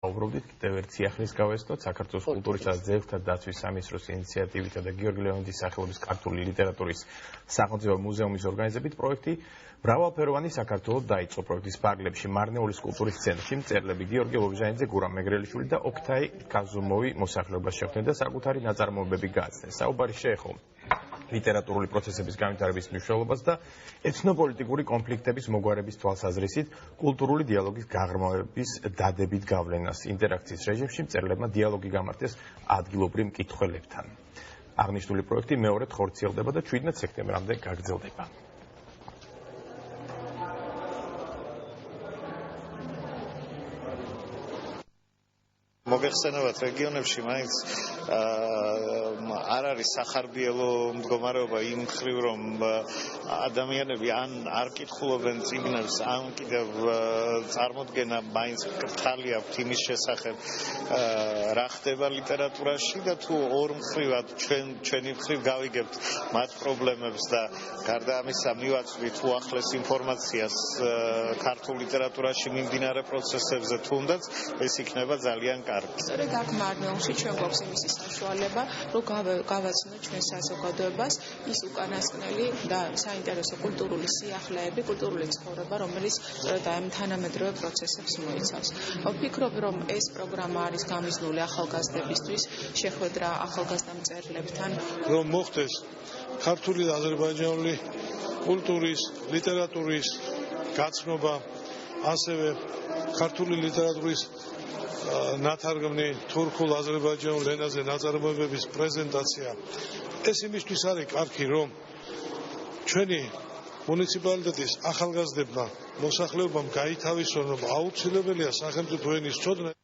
Ვაუბრობდით კიდევ ერთ სიახლის გავესწროთ საქართველოს კულტურისა და ძეგლთა დაცვის სამინისტროს ინიციატივითა და გიორგი ლეონიძის სახელობის ქართული ლიტერატურის სახელმწიფო მუზეუმის ორგანიზებით პროექტი მრავალფეროვანი საქართველოს დაიწყო პროექტის პარალელში მარნეულის კულტურის ცენტრში მწერლები გიორგი ლობჟანიძე, გურამ მეგრელიშვილი და ოქთაი კაზუმოვი მოსახლეობას შეხვდნენ და საკუთარი ნაწარმოებები გააცნეს. საუბარი შეეხო ლიტერატურული პროცესების განვითარების მნიშვნელობას და ეთნოპოლიტიკური კონფლიქტების მოგვარების თვალსაზრისით კულტურული დიალოგის გაღრმავების დადებით გავლენას. ინტერაქციის რეჟიმში მწერლებმა დიალოგი გამართეს ადგილობრივ მკითხველებთან. აღნიშნული პროექტი მეორედ ხორციელდება და 17 სექტემბრამდე გაგრძელდება. მოგეხსენებათ რეგიონებში მაინც არ არის სახარბიელო მდგომარეობა იმ მხრივ რომ ადამიანები ან არ კითხულობენ წიგნებს ან კიდევ წარმოდგენა მაინც კრთალი აქვთ იმის შესახებ რა ხდება ლიტერატურაში და თუ ორ მხრივად ჩვენი მხრივ გავიგებთ მათ პრობლემებს და გარდა ამისა მივაწვდით უახლეს ინფორმაციას ქართულ ლიტერატურაში მიმდინარე პროცესებზე თუნდაც ეს იქნება ძალიან კარგი. სწორედ აქ მარნეულში ჩვენ გვაქვს იმისი საშუალება, რომ გავაცნოთ ჩვენ საზოგადოებას ის უკანასკნელი და საინტერესო კულტურული სიახლეები, კულტურული ცხოვრება, რომელიც სწორედ ამ თანამედროვე პროცესებს მოიცავს. ვფიქრობ, რომ ეს პროგრამა არის გამიზნული ახალგაზრდებისთვის, შეხვედრა ახალგაზრდა მწერლებთან, რომ მოხდეს ქართული და აზერბაიჯანული კულტურის, ლიტერატურის გაცნობა, ასევე ქართული ლიტერატურის ნათარგმნი თურქულ აზერბაიჯანულ ენაზე ნაწარმოებების პრეზენტაცია. ეს იმისთვის არის კარგი, რომ ჩვენი მუნიციპალიტეტის ახალგაზრდებმა მოსახლეობამ გაითავისონ, რომ აუცილებელია სახელმწიფო ენის ცოდნა.